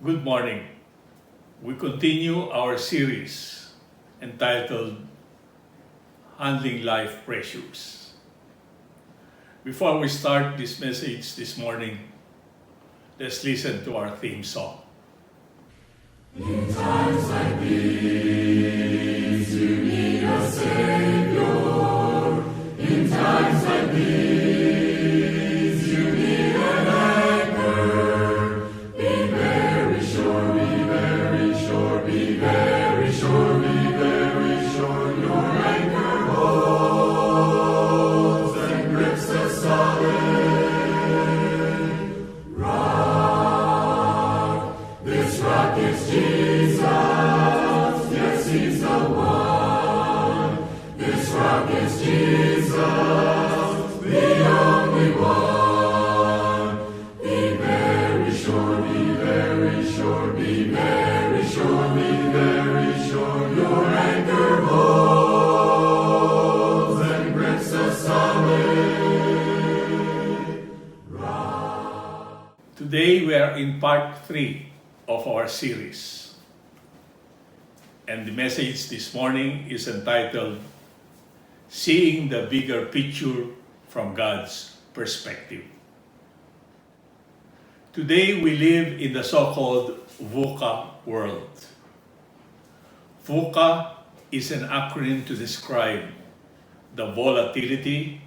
Good morning. We continue our series entitled Handling Life Pressures. Before we start this message this morning, let's listen to our theme song. In times like these, you need a Savior. In times like these, you need an anchor. Be very sure, be very sure, be very sure, be very sure. Your anchor holds and grips the solid rock. This rock is Jesus, yes, He's the one. This rock is Jesus, the only one. Be very sure, be very sure, be very sure, be very sure. Your anchor holds and grips the solid rock. Today we are in part 3 of our series. And the message this morning is entitled Seeing the Bigger Picture from God's Perspective. Today we live in the so-called VUCA world. VUCA is an acronym to describe the volatility,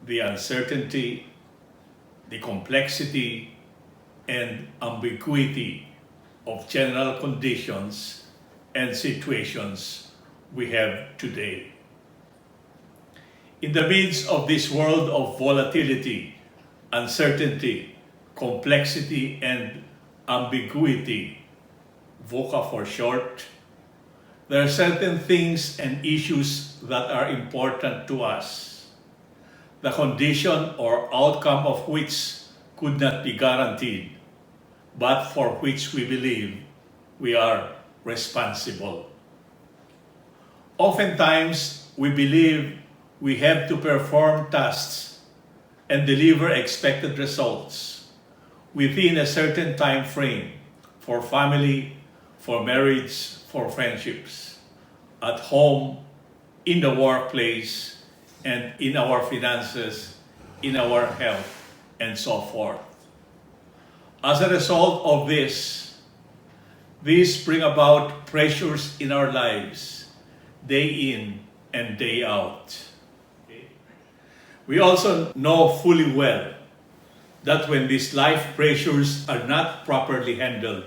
the uncertainty, the complexity, and ambiguity of general conditions and situations we have today. In the midst of this world of volatility, uncertainty, complexity, and ambiguity, VUCA for short, there are certain things and issues that are important to us, the condition or outcome of which could not be guaranteed, but for which we believe we are responsible. Oftentimes, we believe we have to perform tasks and deliver expected results within a certain time frame for family, for marriage, for friendships, at home, in the workplace, and in our finances, in our health, and so forth. As a result of this bring about pressures in our lives, day in and day out. We also know fully well that when these life pressures are not properly handled,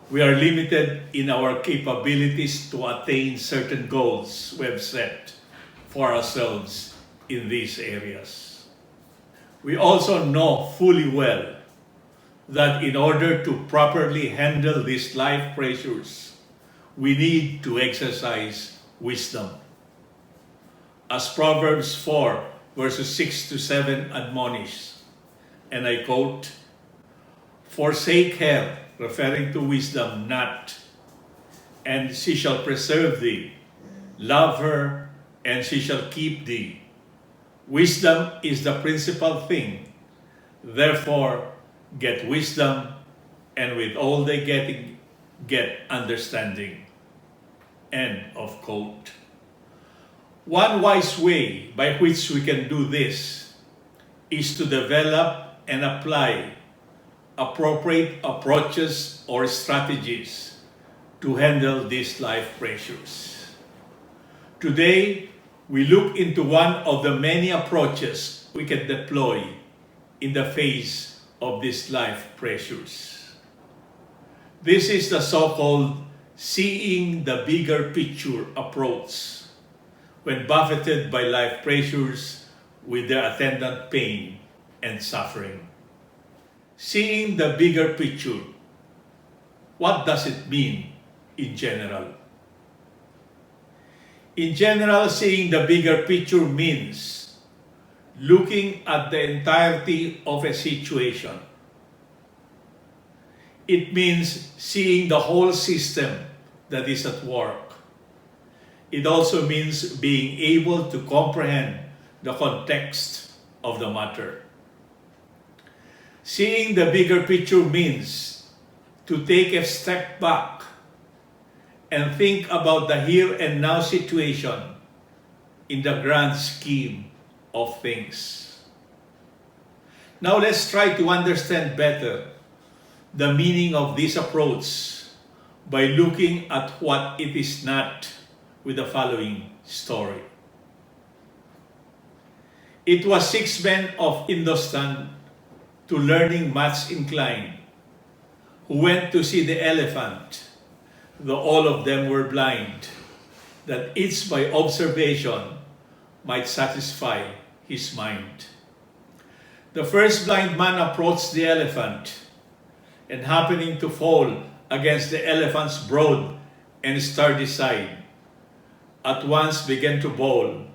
we are limited in our capabilities to attain certain goals we have set for ourselves in these areas. We also know fully well that in order to properly handle these life pressures, we need to exercise wisdom. As Proverbs 4 verses 6 to 7 admonish, and I quote, "Forsake her," referring to wisdom, "not, and she shall preserve thee. Love her, and she shall keep thee. Wisdom is the principal thing. Therefore, get wisdom, and with all thy getting, get understanding." End of quote. One wise way by which we can do this is to develop and apply appropriate approaches or strategies to handle these life pressures. Today, we look into one of the many approaches we can deploy in the face of these life pressures. This is the so-called seeing the bigger picture approach when buffeted by life pressures with their attendant pain and suffering. Seeing the bigger picture, what does it mean in general? In general, seeing the bigger picture means looking at the entirety of a situation. It means seeing the whole system that is at work. It also means being able to comprehend the context of the matter. Seeing the bigger picture means to take a step back and think about the here and now situation in the grand scheme of things. Now let's try to understand better the meaning of this approach by looking at what it is not with the following story. It was 6 men of Hindustan, to learning much inclined, who went to see the elephant, though all of them were blind, that each by observation might satisfy his mind. The first blind man approached the elephant, and happening to fall against the elephant's broad and sturdy side, at once began to bawl,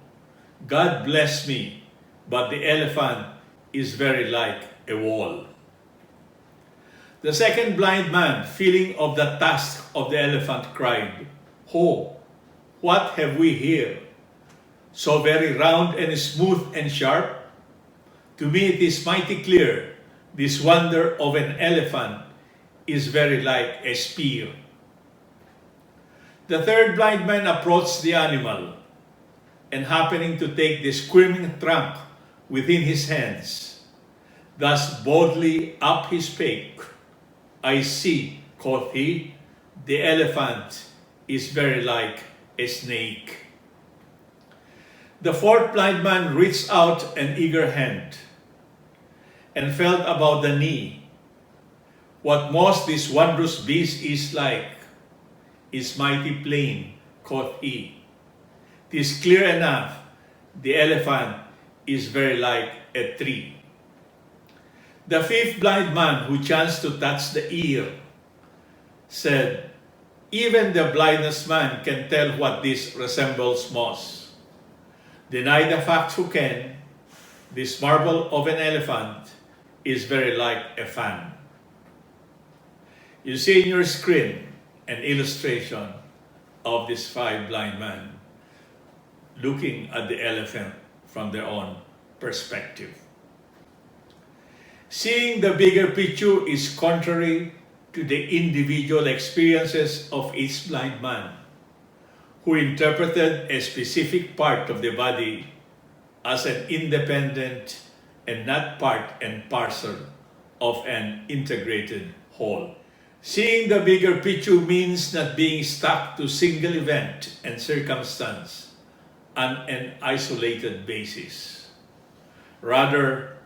"God bless me, but the elephant is very like a wall." The second blind man, feeling of the task of the elephant, cried, "Ho, what have we here? So very round and smooth and sharp? To me it is mighty clear, this wonder of an elephant is very like a spear." The third blind man approached the animal, and happening to take the squirming trunk within his hands, thus boldly up he spake, "I see," quoth he, "the elephant is very like a snake." The fourth blind man reached out an eager hand, and felt about the knee. "What most this wondrous beast is like, is mighty plain," quoth he. "'Tis clear enough, the elephant is very like a tree." The fifth blind man, who chanced to touch the ear, said, "Even the blindest man can tell what this resembles most. Deny the fact who can, this marvel of an elephant is very like a fan." You see in your screen an illustration of these 5 blind men looking at the elephant from their own perspective. Seeing the bigger picture is contrary to the individual experiences of each blind man, who interpreted a specific part of the body as an independent and not part and parcel of an integrated whole. Seeing the bigger picture means not being stuck to single event and circumstance on an isolated basis. Rather,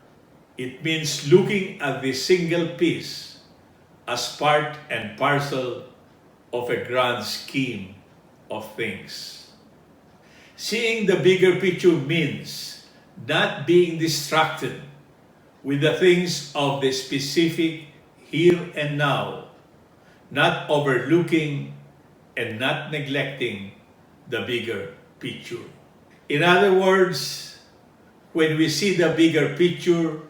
it means looking at the single piece as part and parcel of a grand scheme of things. Seeing the bigger picture means not being distracted with the things of the specific here and now, not overlooking and not neglecting the bigger picture. In other words, when we see the bigger picture,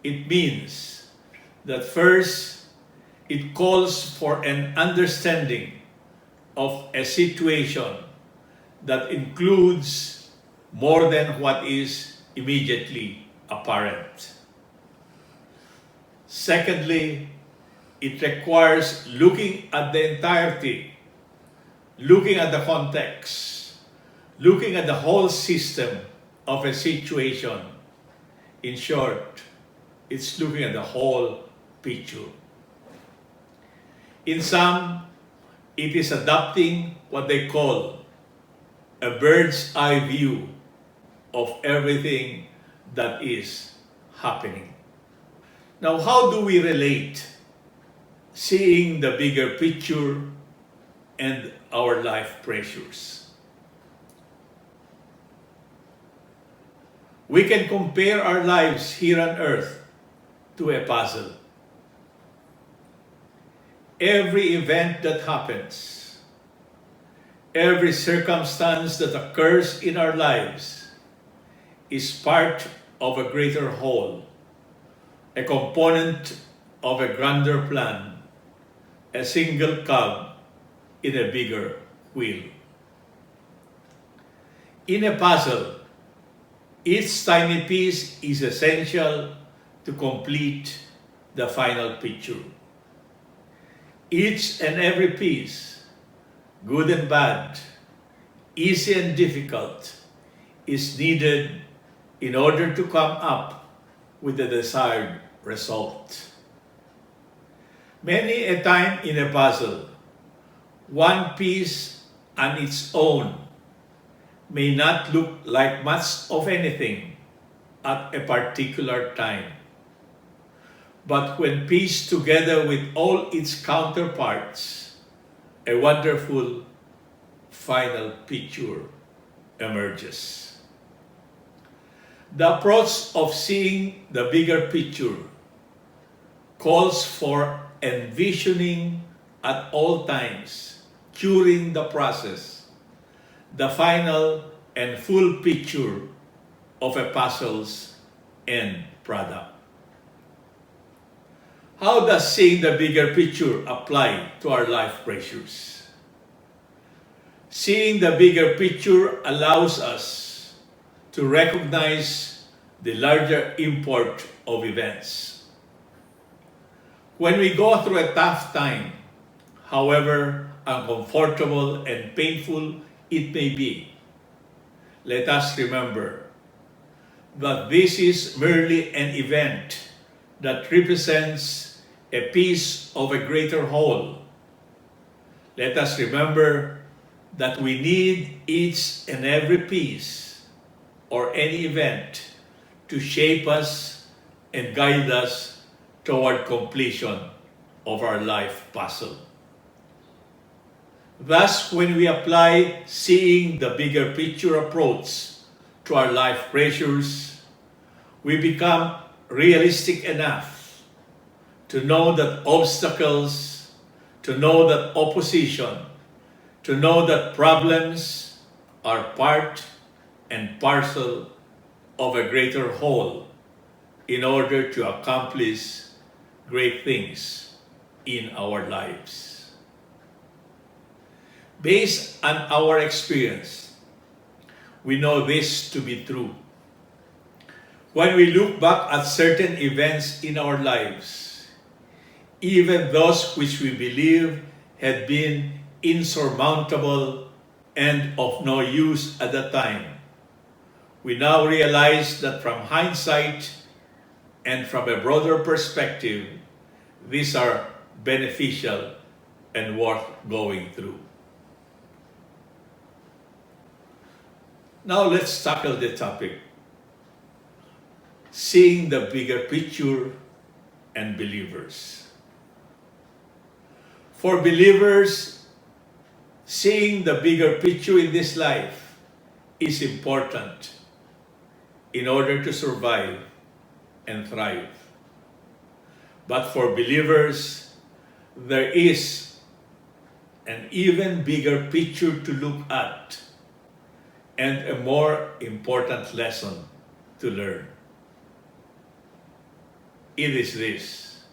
it means that first, it calls for an understanding of a situation that includes more than what is immediately apparent. Secondly, it requires looking at the entirety, looking at the context, looking at the whole system of a situation. In short, it's looking at the whole picture. In some, it is adopting what they call a bird's eye view of everything that is happening. Now, how do we relate seeing the bigger picture and our life pressures? We can compare our lives here on earth to a puzzle. Every event that happens, every circumstance that occurs in our lives is part of a greater whole, a component of a grander plan, a single cog in a bigger wheel. In a puzzle, each tiny piece is essential to complete the final picture. Each and every piece, good and bad, easy and difficult, is needed in order to come up with the desired result. Many a time in a puzzle, one piece on its own may not look like much of anything at a particular time. But when pieced together with all its counterparts, a wonderful final picture emerges. The approach of seeing the bigger picture calls for envisioning at all times, during the process, the final and full picture of a puzzle's end product. How does seeing the bigger picture apply to our life pressures? Seeing the bigger picture allows us to recognize the larger import of events. When we go through a tough time, however uncomfortable and painful it may be, let us remember that this is merely an event that represents a piece of a greater whole. Let us remember that we need each and every piece or any event to shape us and guide us toward completion of our life puzzle. Thus, when we apply seeing the bigger picture approach to our life pressures, we become realistic enough to know that obstacles, to know that opposition, to know that problems are part and parcel of a greater whole in order to accomplish great things in our lives. Based on our experience, we know this to be true. When we look back at certain events in our lives, even those which we believe had been insurmountable and of no use at the time, we now realize that from hindsight and from a broader perspective, these are beneficial and worth going through. Now let's tackle the topic, seeing the bigger picture and believers. For believers, seeing the bigger picture in this life is important in order to survive and thrive. But for believers, there is an even bigger picture to look at and a more important lesson to learn. It is this: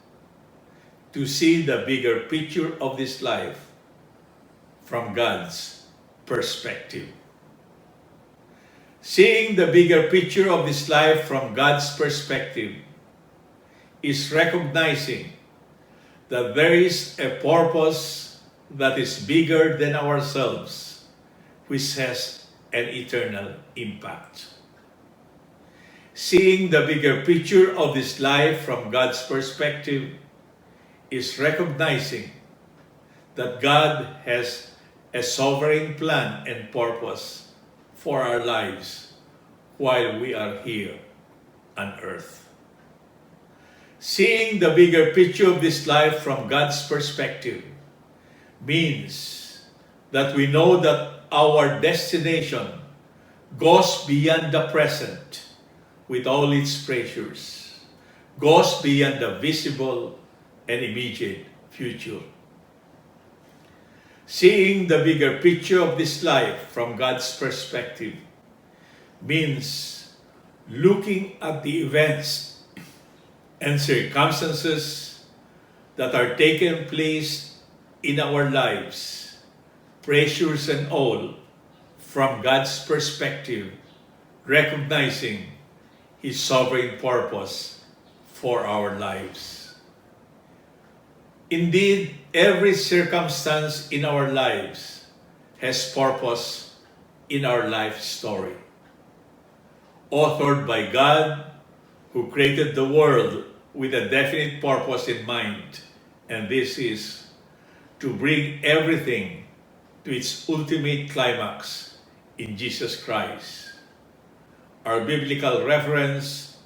to see the bigger picture of this life from God's perspective. Seeing the bigger picture of this life from God's perspective is recognizing that there is a purpose that is bigger than ourselves, which has an eternal impact. Seeing the bigger picture of this life from God's perspective is recognizing that God has a sovereign plan and purpose for our lives while we are here on earth. Seeing the bigger picture of this life from God's perspective means that we know that our destination goes beyond the present with all its pressures, goes beyond the visible and immediate future. Seeing the bigger picture of this life from God's perspective means looking at the events and circumstances that are taking place in our lives, pressures and all, from God's perspective, recognizing His sovereign purpose for our lives. Indeed, every circumstance in our lives has purpose in our life story. Authored by God, who created the world with a definite purpose in mind, and this is to bring everything to its ultimate climax in Jesus Christ. Our biblical reference,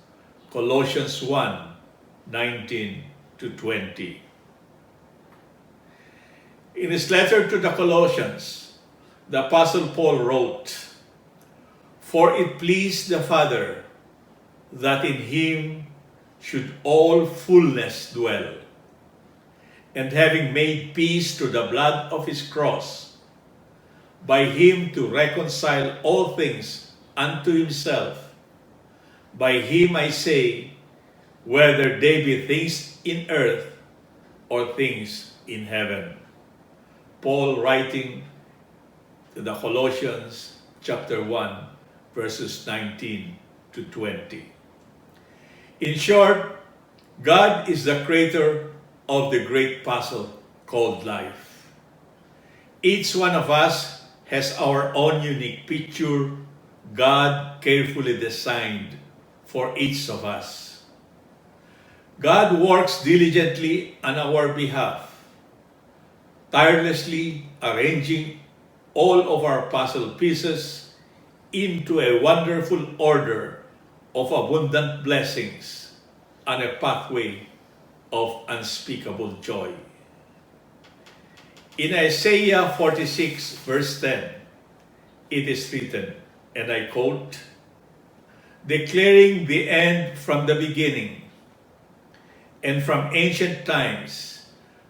Colossians 1:19-20. In his letter to the Colossians, the Apostle Paul wrote, "For it pleased the Father that in him should all fullness dwell, and having made peace through the blood of his cross, by him to reconcile all things unto himself. By him I say, whether they be things in earth or things in heaven." Paul writing to the Colossians chapter 1, verses 19-20. In short, God is the creator of the great puzzle called life. Each one of us has our own unique picture God carefully designed for each of us. God works diligently on our behalf, tirelessly arranging all of our puzzle pieces into a wonderful order of abundant blessings and a pathway of unspeakable joy. In Isaiah 46, verse 10, it is written, and I quote, "Declaring the end from the beginning, and from ancient times,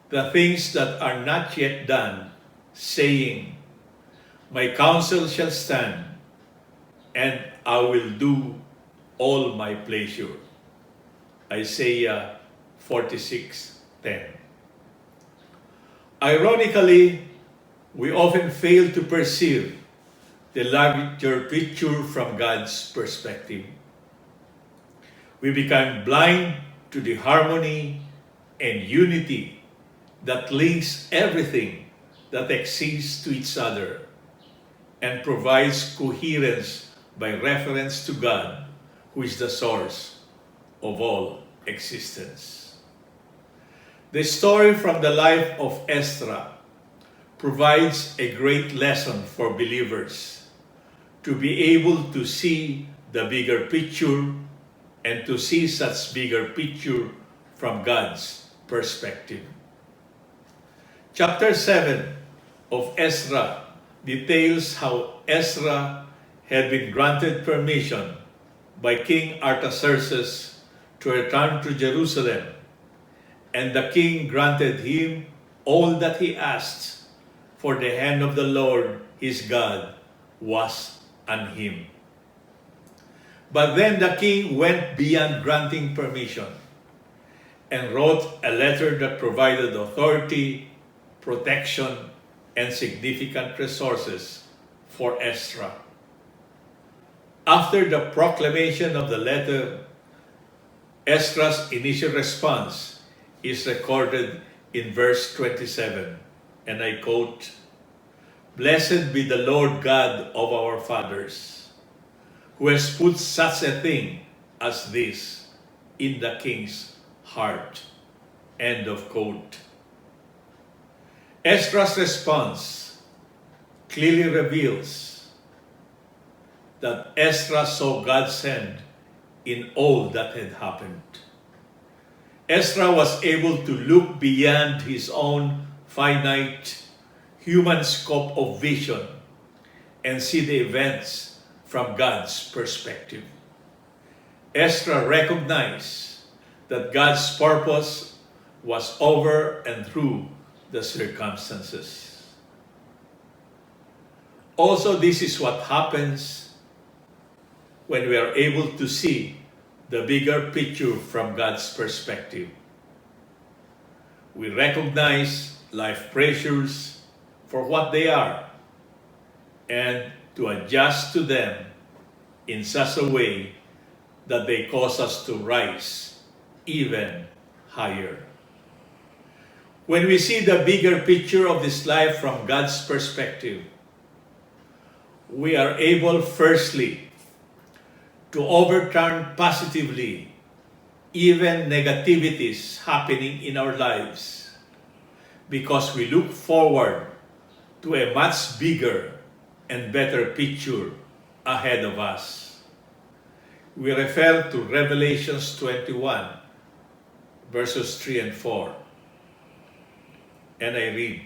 the things that are not yet done, saying, My counsel shall stand, and I will do all my pleasure." Isaiah 46:10. Ironically, we often fail to perceive the larger picture from God's perspective. We become blind to the harmony and unity that links everything that exists to each other and provides coherence by reference to God, who is the source of all existence. The story from the life of Ezra provides a great lesson for believers to be able to see the bigger picture and to see such bigger picture from God's perspective. Chapter 7 of Ezra details how Ezra had been granted permission by King Artaxerxes to return to Jerusalem, and the king granted him all that he asked, for the hand of the Lord his God was on him. But then the king went beyond granting permission and wrote a letter that provided authority, protection, and significant resources for Ezra. After the proclamation of the letter, Ezra's initial response is recorded in verse 27, and I quote, "Blessed be the Lord God of our fathers, who has put such a thing as this in the king's heart." End of quote. Ezra's response clearly reveals that Ezra saw God's hand in all that had happened. Ezra was able to look beyond his own finite human scope of vision and see the events from God's perspective. Ezra recognized that God's purpose was over and through the circumstances. Also, this is what happens when we are able to see the bigger picture from God's perspective. We recognize life pressures for what they are and to adjust to them in such a way that they cause us to rise even higher. When we see the bigger picture of this life from God's perspective, we are able, firstly, to overturn positively even negativities happening in our lives because we look forward to a much bigger and better picture ahead of us. We refer to Revelations 21, verses 3 and 4. And I read,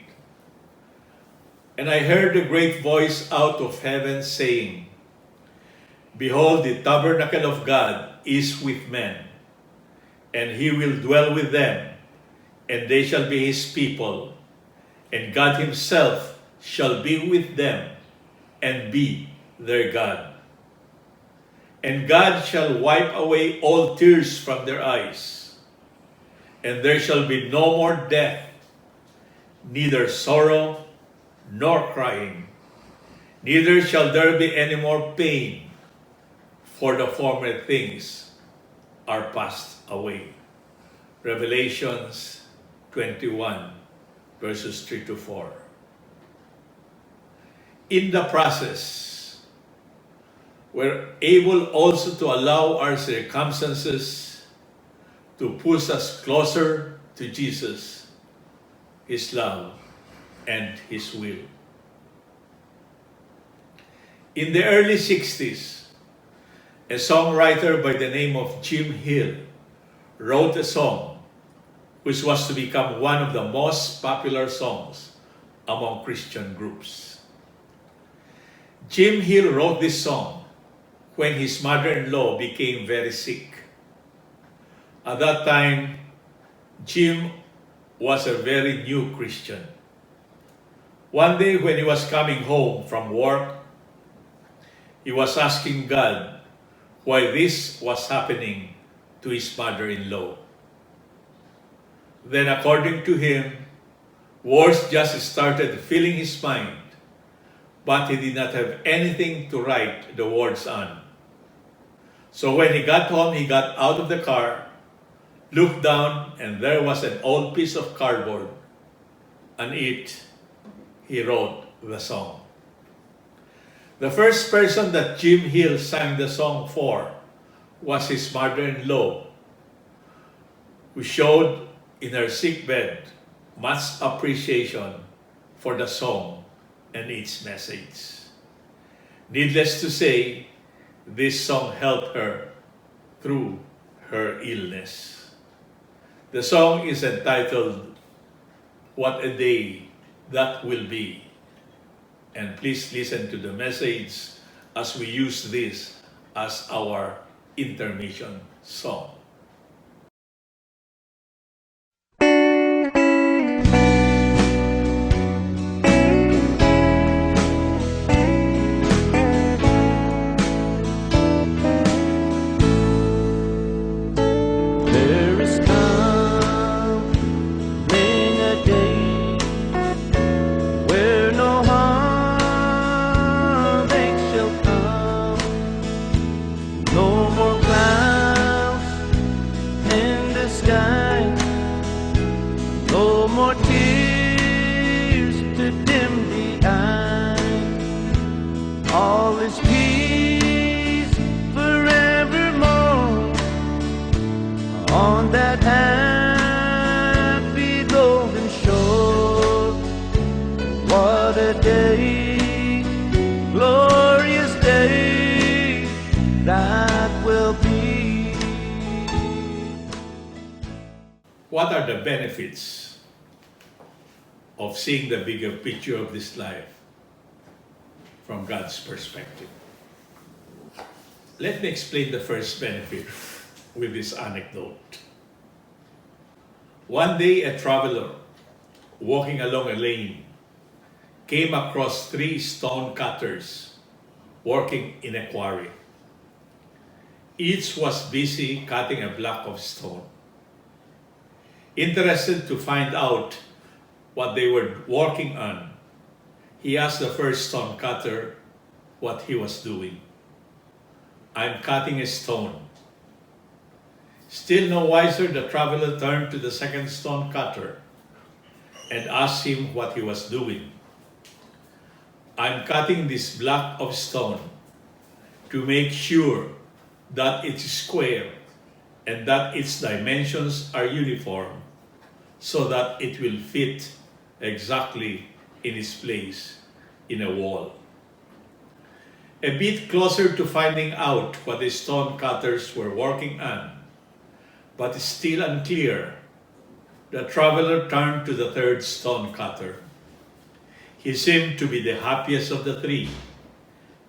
"And I heard a great voice out of heaven saying, Behold, the tabernacle of God is with men, and he will dwell with them, and they shall be his people, and God himself shall be with them, and be their God. And God shall wipe away all tears from their eyes, and there shall be no more death, neither sorrow nor crying, neither shall there be any more pain, for the former things are passed away." Revelations 21, verses 3 to 4. In the process, we're able also to allow our circumstances to push us closer to Jesus, His love, and His will. In the early 60s, a songwriter by the name of Jim Hill wrote a song which was to become one of the most popular songs among Christian groups. Jim Hill wrote this song when his mother-in-law became very sick. At that time, Jim was a very new Christian. One day when he was coming home from work, he was asking God why this was happening to his mother-in-law. Then, according to him, words just started filling his mind, but he did not have anything to write the words on. So when he got home, he got out of the car, looked down, and there was an old piece of cardboard. On it, he wrote the song. The first person that Jim Hill sang the song for was his mother-in-law, who showed in her sickbed much appreciation for the song and its message. Needless to say, this song helped her through her illness. The song is entitled, "What a Day That Will Be." And please listen to the message as we use this as our intermission song. There is coming a day where no heartache shall come, no more clouds in the sky, no more tears to dim the eye. All is peace forevermore on that happy golden shore. What a day, glorious day that will be. What are the benefits of seeing the bigger picture of this life from God's perspective? Let me explain the first benefit with this anecdote. One day, a traveler walking along a lane came across 3 stone cutters working in a quarry. Each was busy cutting a block of stone. Interested to find out what they were working on, he asked the first stone cutter what he was doing. "I'm cutting a stone." Still no wiser, the traveler turned to the second stone cutter and asked him what he was doing. "I'm cutting this block of stone to make sure that it's square and that its dimensions are uniform so that it will fit exactly in its place in a wall." A bit closer to finding out what the stone cutters were working on, but still unclear, the traveler turned to the third stone cutter. He seemed to be the happiest of the three,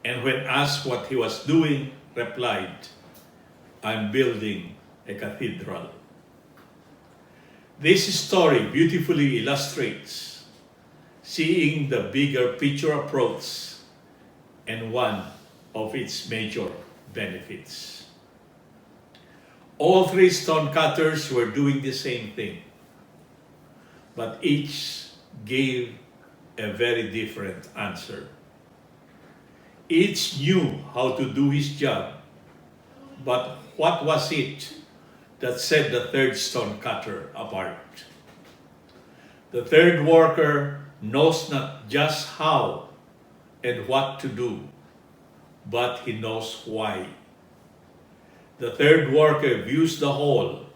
and when asked what he was doing, replied, "I'm building a cathedral." This story beautifully illustrates seeing the bigger picture approach and one of its major benefits. All three stone cutters were doing the same thing, but each gave a very different answer. Each knew how to do his job, but what was it that set the third stone cutter apart? The third worker knows not just how and what to do, but he knows why. The third worker views the whole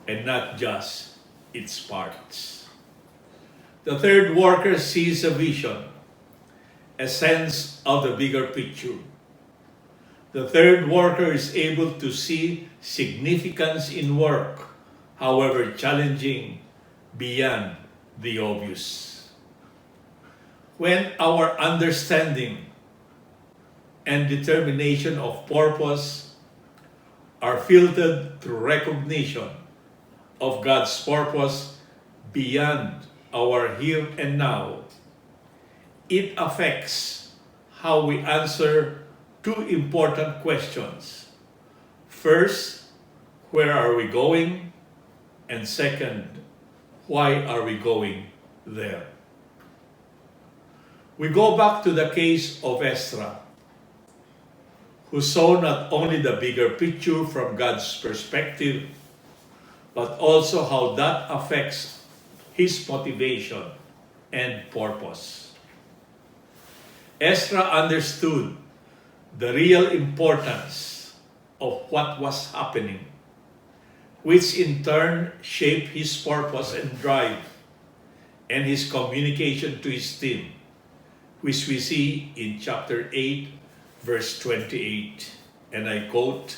and not just its parts. The third worker sees a vision, a sense of the bigger picture. The third worker is able to see significance in work, however challenging, beyond the obvious. When our understanding and determination of purpose are filtered through recognition of God's purpose beyond our here and now, it affects how we answer two important questions. First, where are we going? And second, why are we going there? We go back to the case of Ezra, who saw not only the bigger picture from God's perspective, but also how that affects his motivation and purpose. Ezra understood the real importance of what was happening, which in turn shaped his purpose and drive and his communication to his team, which we see in chapter 8, verse 28, and I quote,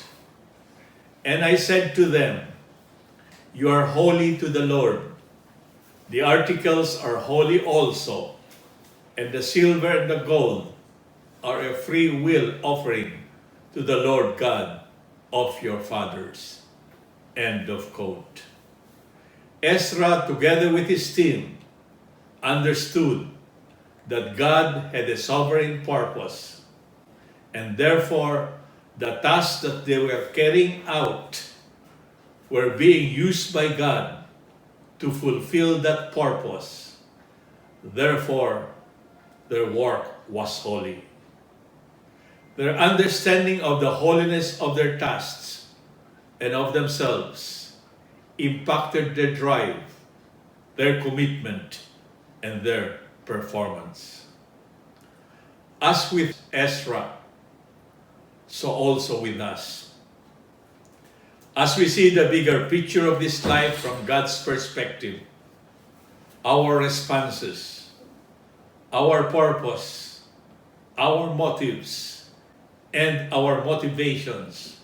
"And I said to them, you are holy to the Lord. The articles are holy also, and the silver and the gold are a free will offering to the Lord God of your fathers." End of quote. Ezra, together with his team, understood that God had a sovereign purpose, and therefore the tasks that they were carrying out were being used by God to fulfill that purpose. Therefore, their work was holy. Their understanding of the holiness of their tasks and of themselves impacted their drive, their commitment, and their performance. As with Ezra, so also with us. As we see the bigger picture of this life from God's perspective, our responses, our purpose, our motives, and our motivations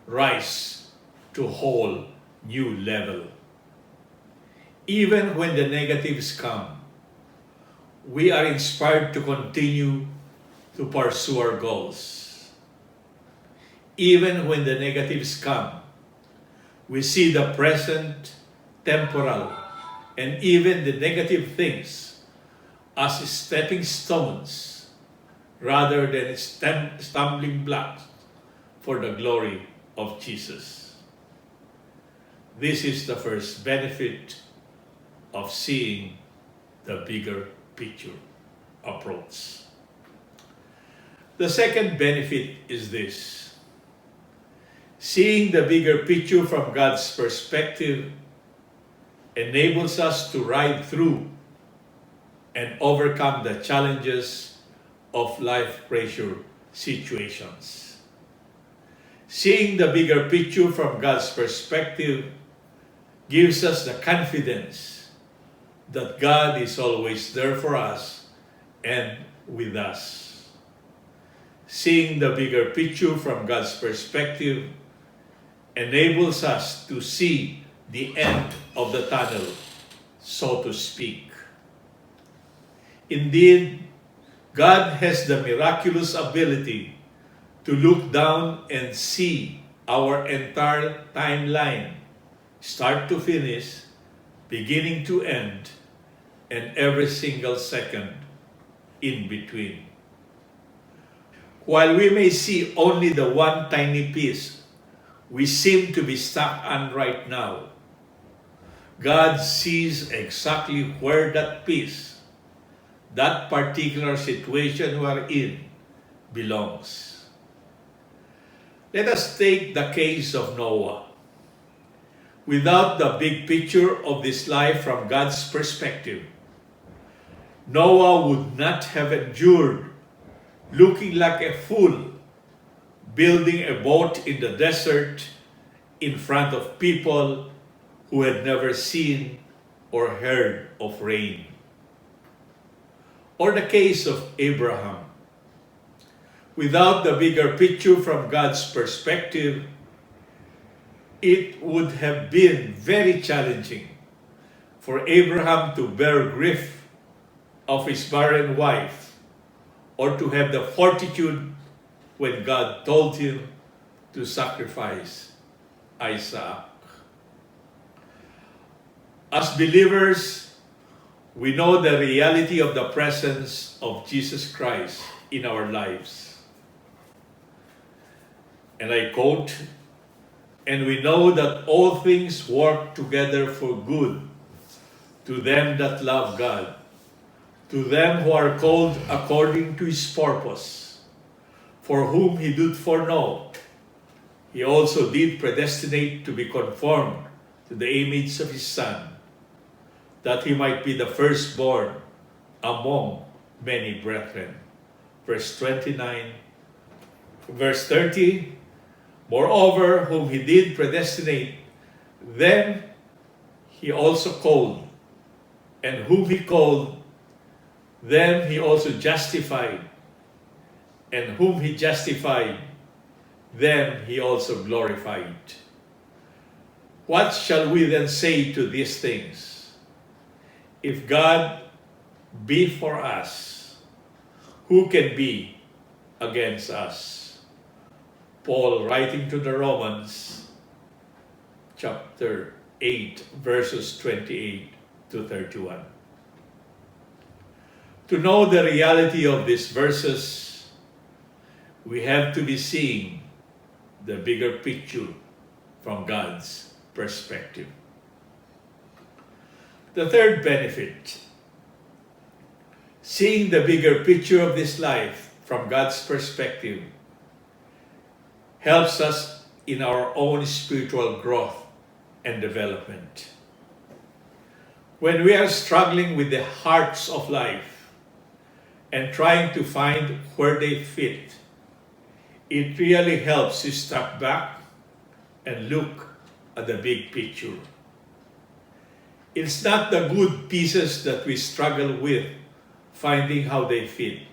rise to a whole new level. Even when the negatives come, we are inspired to continue to pursue our goals. Even when the negatives come, we see the present, temporal, and even the negative things as stepping stones rather than stumbling blocks for the glory of Jesus. This is the first benefit of seeing the bigger picture approach. The second benefit is this: seeing the bigger picture from God's perspective enables us to ride through and overcome the challenges of life pressure situations. Seeing the bigger picture from God's perspective gives us the confidence that God is always there for us and with us. Seeing the bigger picture from God's perspective enables us to see the end of the tunnel, so to speak. Indeed, God has the miraculous ability to look down and see our entire timeline, start to finish, beginning to end, and every single second in between. While we may see only the one tiny piece we seem to be stuck on right now, God sees exactly where that piece, that particular situation we're in, belongs. Let us take the case of Noah. Without the big picture of this life from God's perspective, Noah would not have endured looking like a fool, building a boat in the desert in front of people who had never seen or heard of rain. Or the case of Abraham. Without the bigger picture from God's perspective, it would have been very challenging for Abraham to bear grief of his barren wife, or to have the fortitude when God told him to sacrifice Isaac. As believers, we know the reality of the presence of Jesus Christ in our lives. And I quote, "And we know that all things work together for good to them that love God, to them who are called according to his purpose, for whom he did foreknow, he also did predestinate to be conformed to the image of his Son, that he might be the firstborn among many brethren." Verse 29, verse 30, "Moreover, whom he did predestinate, them he also called, and whom he called, them he also justified, and whom he justified, them he also glorified." What shall we then say to these things? If God be for us, who can be against us? Paul, writing to the Romans, chapter 8, verses 28 to 31. To know the reality of these verses, we have to be seeing the bigger picture from God's perspective. The third benefit, seeing the bigger picture of this life from God's perspective, helps us in our own spiritual growth and development. When we are struggling with the hearts of life and trying to find where they fit, it really helps to step back and look at the big picture. It's not the good pieces that we struggle with finding how they fit.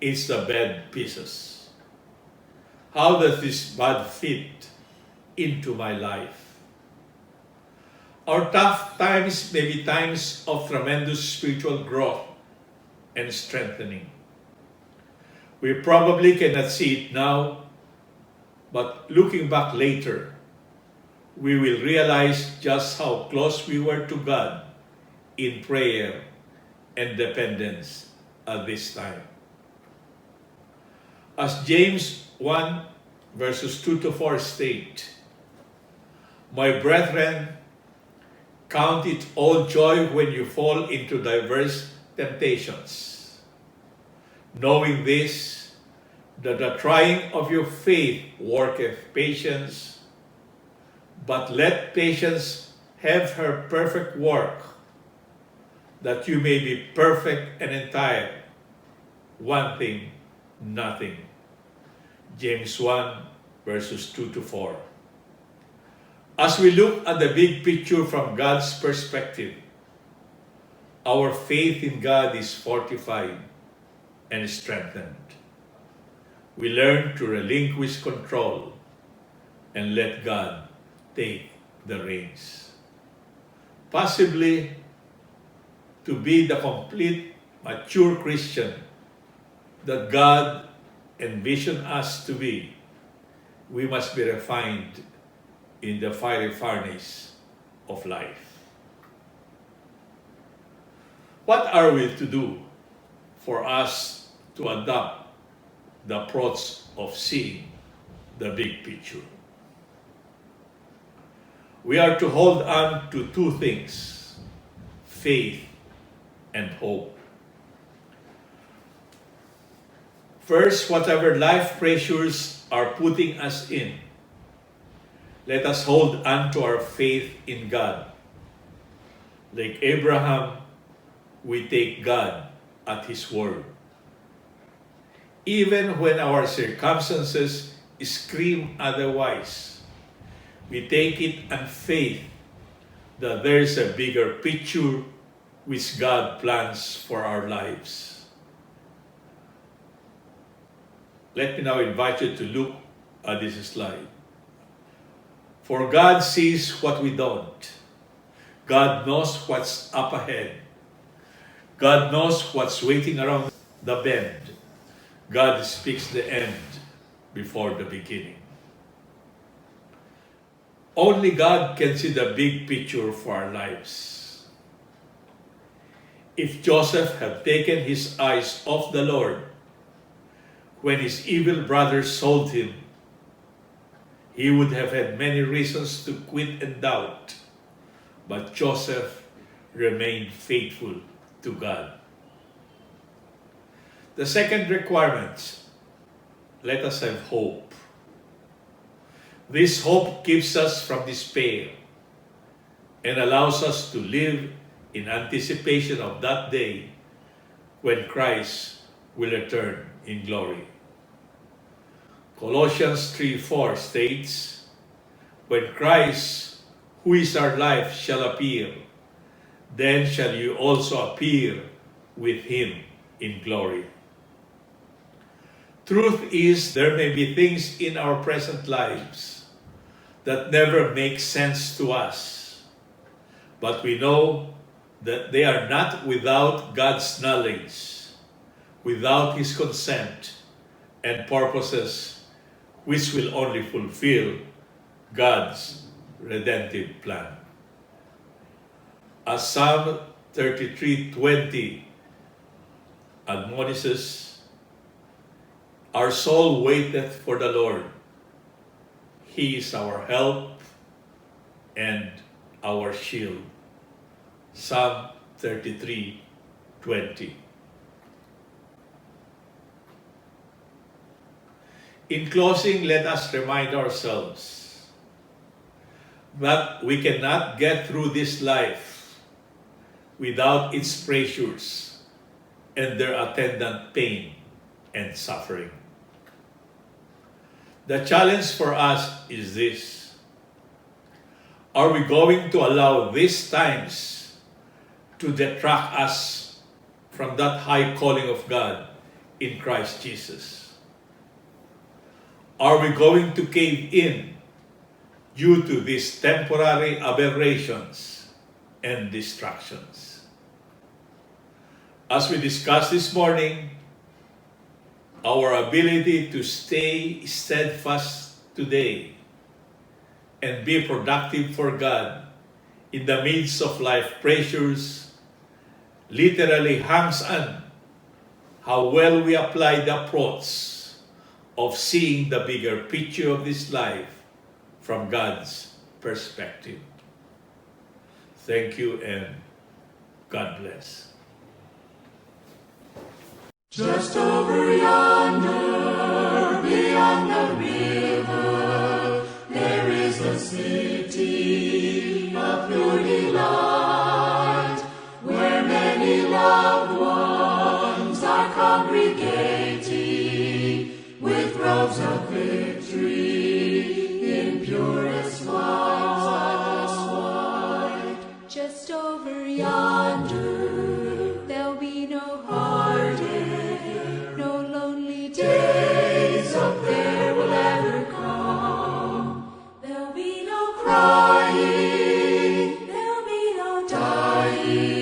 It's the bad pieces. How does this bad fit into my life? Our tough times may be times of tremendous spiritual growth and strengthening. We probably cannot see it now, but looking back later, we will realize just how close we were to God in prayer and dependence at this time. As James 1 verses 2 to 4 state, "My brethren, count it all joy when you fall into diverse temptations, knowing this, that the trying of your faith worketh patience, but let patience have her perfect work, that you may be perfect and entire, wanting nothing. James 1, verses 2 to 4. As we look at the big picture from God's perspective, our faith in God is fortified and strengthened. We learn to relinquish control and let God take the reins. Possibly, to be the complete, mature Christian that God envisioned us to be, we must be refined in the fiery furnace of life. What are we to do for us to adopt the approach of seeing the big picture? We are to hold on to two things: faith and hope. First, whatever life pressures are putting us in, let us hold on to our faith in God. Like Abraham, we take God at His word. Even when our circumstances scream otherwise, we take it on faith that there is a bigger picture which God plans for our lives. Let me now invite you to look at this slide. For God sees what we don't. God knows what's up ahead. God knows what's waiting around the bend. God speaks the end before the beginning. Only God can see the big picture for our lives. If Joseph had taken his eyes off the Lord when his evil brothers sold him, he would have had many reasons to quit and doubt. But Joseph remained faithful to God. The second requirement, let us have hope. This hope keeps us from despair and allows us to live in anticipation of that day when Christ will return in glory. Colossians 3:4 states, "When Christ, who is our life, shall appear, then shall you also appear with Him in glory." Truth is, there may be things in our present lives that never make sense to us, but we know that they are not without God's knowledge, without His consent and purposes, which will only fulfill God's redemptive plan. As Psalm 33:20 admonishes, "Our soul waiteth for the Lord. He is our help and our shield." Psalm 33:20. In closing, let us remind ourselves that we cannot get through this life without its pressures and their attendant pain and suffering. The challenge for us is this: are we going to allow these times to detract us from that high calling of God in Christ Jesus? Are we going to cave in due to these temporary aberrations and distractions? As we discussed this morning, our ability to stay steadfast today and be productive for God in the midst of life pressures literally hangs on how well we apply the approach of seeing the bigger picture of this life from God's perspective. Thank you and God bless. Just over yonder, beyond the river, there is a city of pure delight, where men shouts of victory in purest white. Just over yonder, there'll be no heartache, no lonely days up there will ever come. There'll be no crying, there'll be no dying.